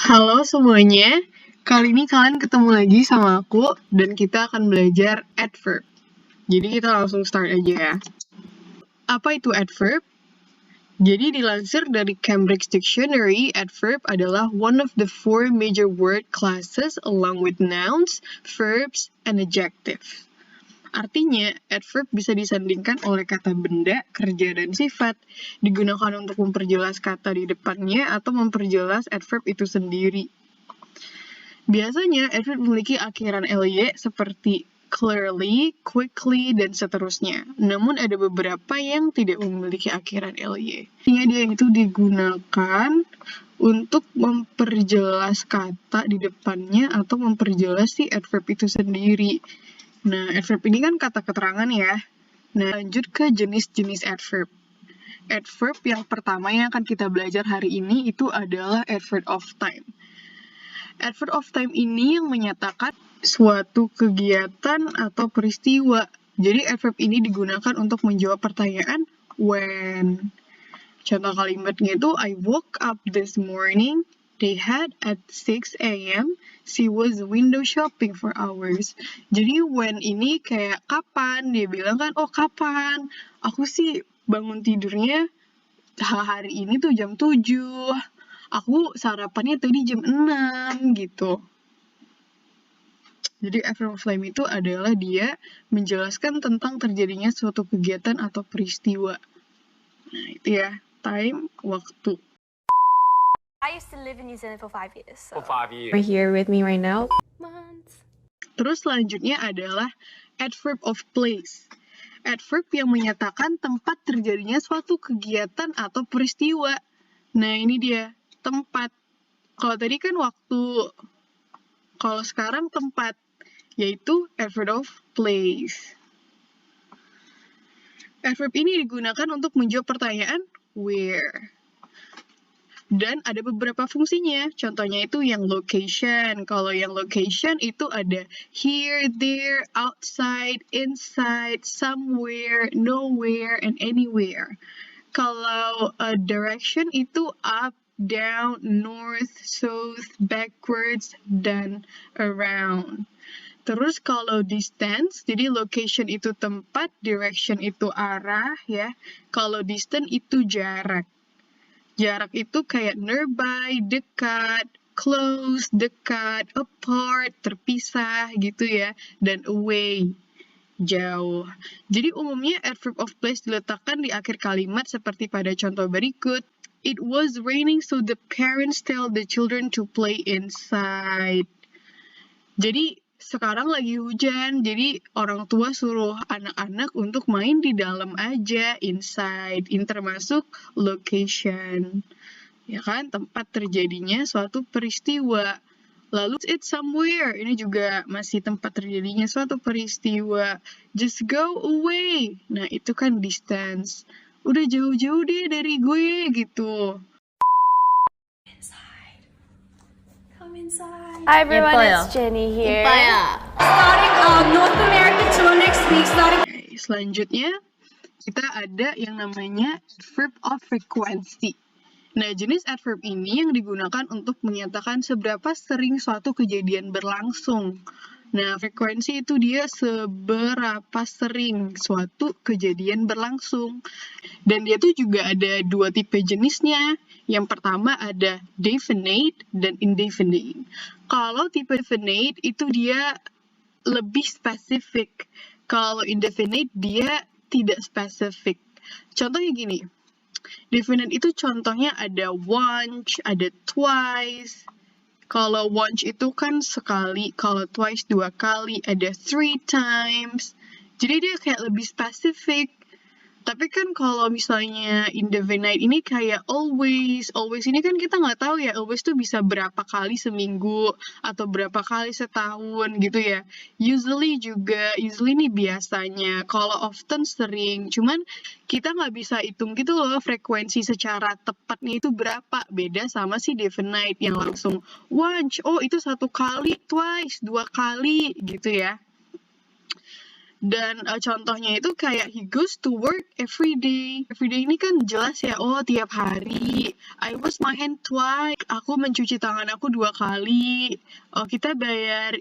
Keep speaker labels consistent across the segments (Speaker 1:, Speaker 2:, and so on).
Speaker 1: Halo semuanya, kali ini kalian ketemu lagi sama aku dan kita akan belajar adverb. Jadi kita langsung start aja ya. Apa itu adverb? Jadi dilansir dari Cambridge Dictionary, adverb adalah one of the four major word classes along with nouns, verbs, and adjectives. Artinya, adverb bisa disandingkan oleh kata benda, kerja, dan sifat. Digunakan untuk memperjelas kata di depannya atau memperjelas adverb itu sendiri. Biasanya, adverb memiliki akhiran ly seperti clearly, quickly, dan seterusnya. Namun ada beberapa yang tidak memiliki akhiran ly. Artinya dia itu digunakan untuk memperjelas kata di depannya atau memperjelas si adverb itu sendiri. Nah, adverb ini kan kata keterangan ya. Nah, lanjut ke jenis-jenis adverb. Adverb yang pertama yang akan kita belajar hari ini itu adalah adverb of time. Adverb of time ini yang menyatakan suatu kegiatan atau peristiwa. Jadi adverb ini digunakan untuk menjawab pertanyaan when. Contoh kalimatnya itu I woke up this morning. They had at 6 a.m. She was window shopping for hours. Jadi when ini kayak kapan? Dia bilang kan, oh kapan? Aku sih bangun tidurnya hari ini tuh jam 7. Aku sarapannya tadi jam 6 gitu. Jadi adverb of time itu adalah dia menjelaskan tentang terjadinya suatu kegiatan atau peristiwa. Nah itu ya, time, waktu.
Speaker 2: I used to live in New Zealand for 5 years.
Speaker 3: For 5 years.
Speaker 4: Right here with me right now.
Speaker 2: Months.
Speaker 1: Terus selanjutnya adalah adverb of place. Adverb yang menyatakan tempat terjadinya suatu kegiatan atau peristiwa. Nah ini dia, tempat. Kalau tadi kan waktu, kalau sekarang tempat, yaitu adverb of place. Adverb ini digunakan untuk menjawab pertanyaan where. Dan ada beberapa fungsinya, contohnya itu yang location. Kalau yang location itu ada here, there, outside, inside, somewhere, nowhere, and anywhere. Kalau direction itu up, down, north, south, backwards, dan around. Terus kalau distance, jadi location itu tempat, direction itu arah ya. Kalau distance itu jarak. Jarak itu kayak nearby, dekat, close, dekat, apart, terpisah gitu ya. Dan away, jauh. Jadi umumnya adverb of place diletakkan di akhir kalimat seperti pada contoh berikut. It was raining so the parents tell the children to play inside. Jadi sekarang lagi hujan, jadi orang tua suruh anak-anak untuk main di dalam aja, inside. Ini termasuk location. Ya kan, tempat terjadinya suatu peristiwa. Lalu it's somewhere, ini juga masih tempat terjadinya suatu peristiwa. Just go away. Nah, itu kan distance. Udah jauh-jauh deh dari gue gitu.
Speaker 2: Inside. Hi everyone, it's Jenny here.
Speaker 4: Starting North American tour next week.
Speaker 1: Okay, selanjutnya kita ada yang namanya adverb of frequency. Nah, jenis adverb ini yang digunakan untuk menyatakan seberapa sering suatu kejadian berlangsung. Nah, frekuensi itu dia seberapa sering suatu kejadian berlangsung. Dan dia tuh juga ada dua tipe jenisnya. Yang pertama ada definite dan indefinite. Kalau tipe definite itu dia lebih spesifik. Kalau indefinite dia tidak spesifik. Contohnya gini. Definite itu contohnya ada once, ada twice. Kalau once itu kan sekali, kalau twice 2 kali, ada 3 times. Jadi dia kayak lebih spesifik. Tapi kan kalau misalnya indefinite ini kayak always. Always ini kan kita nggak tahu ya, always tuh bisa berapa kali seminggu atau berapa kali setahun gitu ya. Usually ini biasanya. Kalau often sering. Cuman kita nggak bisa hitung gitu loh frekuensi secara tepatnya itu berapa. Beda sama si definite yang langsung once, oh itu 1 kali, twice, 2 kali gitu ya. Dan contohnya itu kayak he goes to work every day. Every day ini kan jelas ya, oh tiap hari. I wash my hand twice. Aku mencuci tangan aku 2 kali. Oh, kita bayar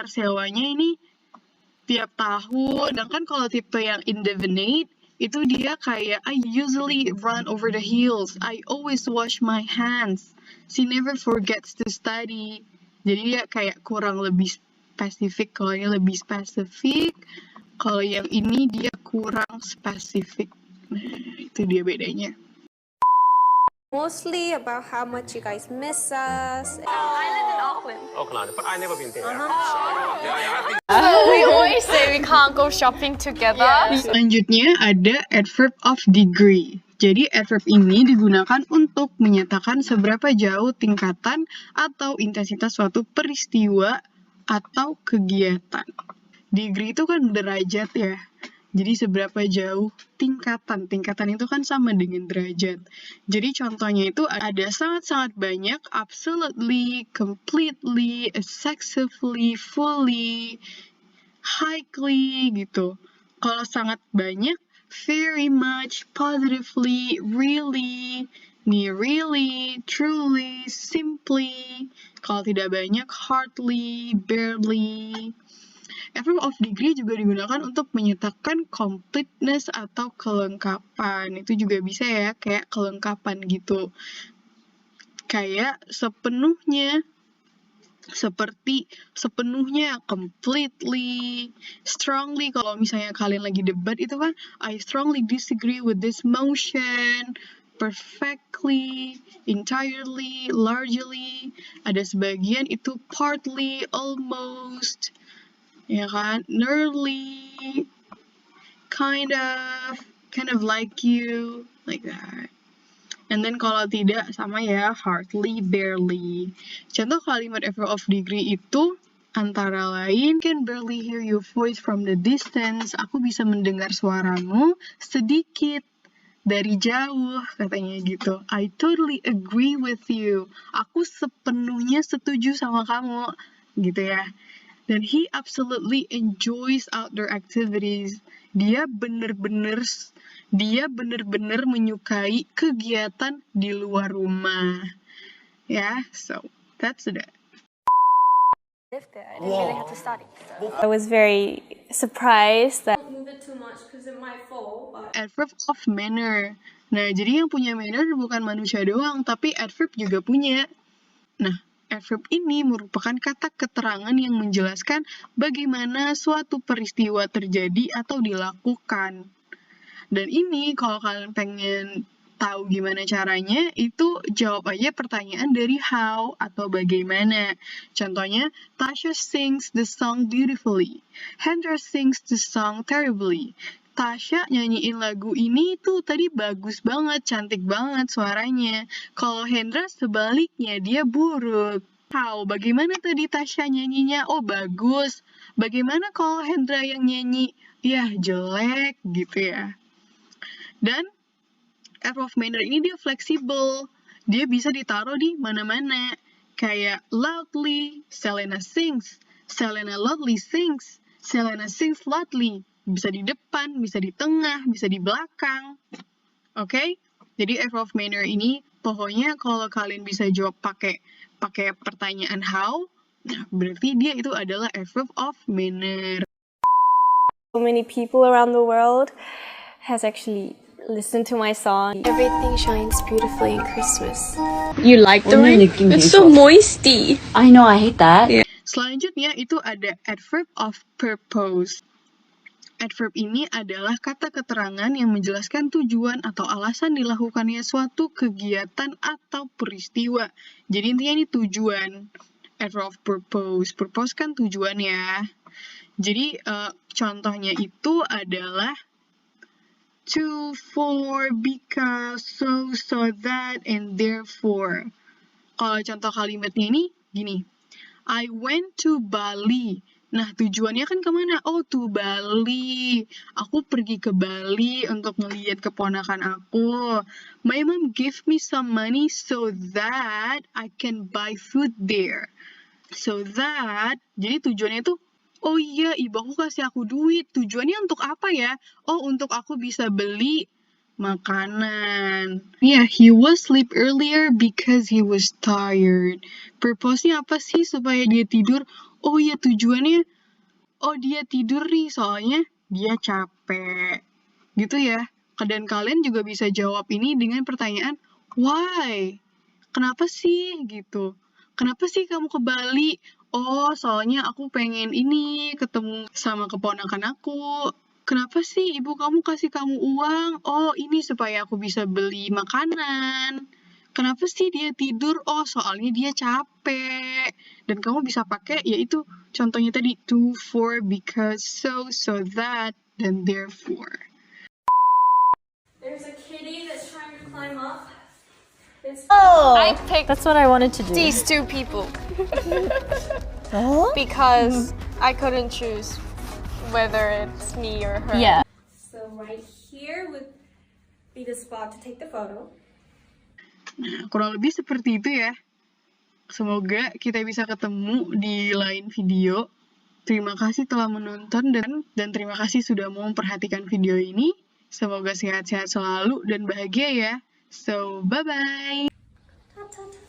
Speaker 1: sewanya ini tiap tahun. Sedangkan kalau tipe yang indefinite, itu dia kayak I usually run over the hills. I always wash my hands. She never forgets to study. Jadi dia kayak kurang lebih spesifik. Kalau ini lebih spesifik. Kalau yang ini dia kurang spesifik. Nah, itu dia bedanya.
Speaker 4: Mostly about how much you guys miss us.
Speaker 2: I live in Auckland.
Speaker 3: Auckland, but I never been there.
Speaker 2: We always say we can't go shopping together.
Speaker 1: Selanjutnya ada adverb of degree. Jadi adverb ini digunakan untuk menyatakan seberapa jauh tingkatan atau intensitas suatu peristiwa atau kegiatan. Degree itu kan derajat ya. Jadi seberapa jauh tingkatan. Tingkatan itu kan sama dengan derajat. Jadi contohnya itu ada sangat-sangat banyak, absolutely, completely, excessively, fully, highly gitu. Kalau sangat banyak, very much, positively, really, really, truly, simply. Kalau tidak banyak, hardly, barely. Adverb of degree juga digunakan untuk menyatakan completeness atau kelengkapan. Itu juga bisa ya, kayak kelengkapan gitu. Kayak sepenuhnya, seperti sepenuhnya, completely, strongly. Kalau misalnya kalian lagi debat itu kan, I strongly disagree with this motion, perfectly, entirely, largely. Ada sebagian itu partly, almost, ya kan, nearly, kind of like you, like that. And then kalau tidak, sama ya, hardly, barely. Contoh kalimat adverb of degree itu antara lain, can barely hear your voice from the distance. Aku bisa mendengar suaramu sedikit dari jauh, katanya gitu. I totally agree with you. Aku sepenuhnya setuju sama kamu, gitu ya. Dan he absolutely enjoys outdoor activities. Dia bener-bener menyukai kegiatan di luar rumah. Ya, so that's it.
Speaker 2: Lived there. I didn't really have to study. So.
Speaker 4: I was very surprised that. Don't move it too much because it might fall. But...
Speaker 1: Adverb of manner. Nah, jadi yang punya manner bukan manusia doang, tapi adverb juga punya. Nah, adverb ini merupakan kata keterangan yang menjelaskan bagaimana suatu peristiwa terjadi atau dilakukan. Dan ini kalau kalian pengen tahu gimana caranya, itu jawab aja pertanyaan dari how atau bagaimana. Contohnya, Tasha sings the song beautifully. Hendra sings the song terribly. Tasha nyanyiin lagu ini tuh tadi bagus banget, cantik banget suaranya. Kalau Hendra sebaliknya, dia buruk. How? Bagaimana tadi Tasha nyanyinya? Oh, bagus. Bagaimana kalau Hendra yang nyanyi? Ya, jelek gitu ya. Dan adverb of manner ini dia fleksibel. Dia bisa ditaruh di mana-mana. Kayak loudly, Selena sings. Selena loudly sings. Selena sings loudly. Bisa di depan, bisa di tengah, bisa di belakang. Oke? Jadi adverb of manner ini pokoknya kalau kalian bisa jawab pakai pertanyaan how, nah berarti dia itu adalah adverb of manner.
Speaker 4: So many people around the world has actually listened to my song.
Speaker 5: Everything shines beautifully in Christmas.
Speaker 6: You like the rain? It's so moisty. I know, I hate that. Yeah.
Speaker 1: Selanjutnya itu ada adverb of purpose. Adverb ini adalah kata keterangan yang menjelaskan tujuan atau alasan dilakukannya suatu kegiatan atau peristiwa. Jadi intinya ini tujuan. Adverb of purpose. Purpose kan tujuan ya. Jadi contohnya itu adalah to, for, because, so that, and therefore. Kalau contoh kalimatnya ini gini. I went to Bali. Nah, tujuannya kan kemana? Oh, to Bali. Aku pergi ke Bali untuk ngeliat keponakan aku. My mom gave me some money so that I can buy food there. So that, jadi tujuannya itu Oh iya, ibu aku kasih aku duit. Tujuannya untuk apa ya? Oh, untuk aku bisa beli makanan. Yeah, he was sleep earlier because he was tired. Purpose-nya apa sih supaya dia tidur? Oh iya, tujuannya, oh dia tidur nih soalnya dia capek. Gitu ya. Dan kalian juga bisa jawab ini dengan pertanyaan, why? Kenapa sih? Gitu. Kenapa sih kamu ke Bali? Oh, soalnya aku pengen ini, ketemu sama keponakan aku. Kenapa sih ibu kamu kasih kamu uang? Oh, ini supaya aku bisa beli makanan. Kenapa sih dia tidur? Oh, soalnya dia capek. Dan kamu bisa pakai, yaitu contohnya tadi, to, for, because, so that, dan therefore.
Speaker 4: There's a kitty that's trying to climb up.
Speaker 2: I picked
Speaker 3: That's what I wanted to do.
Speaker 2: these two people because I couldn't choose whether it's me or her.
Speaker 3: Yeah.
Speaker 4: So right here would be the spot to take the photo.
Speaker 1: Nah, kurang lebih seperti itu ya. Semoga kita bisa ketemu di lain video. Terima kasih telah menonton dan terima kasih sudah mau memperhatikan video ini. Semoga sehat-sehat selalu dan bahagia ya. So, bye-bye!
Speaker 4: Ta-ta-ta.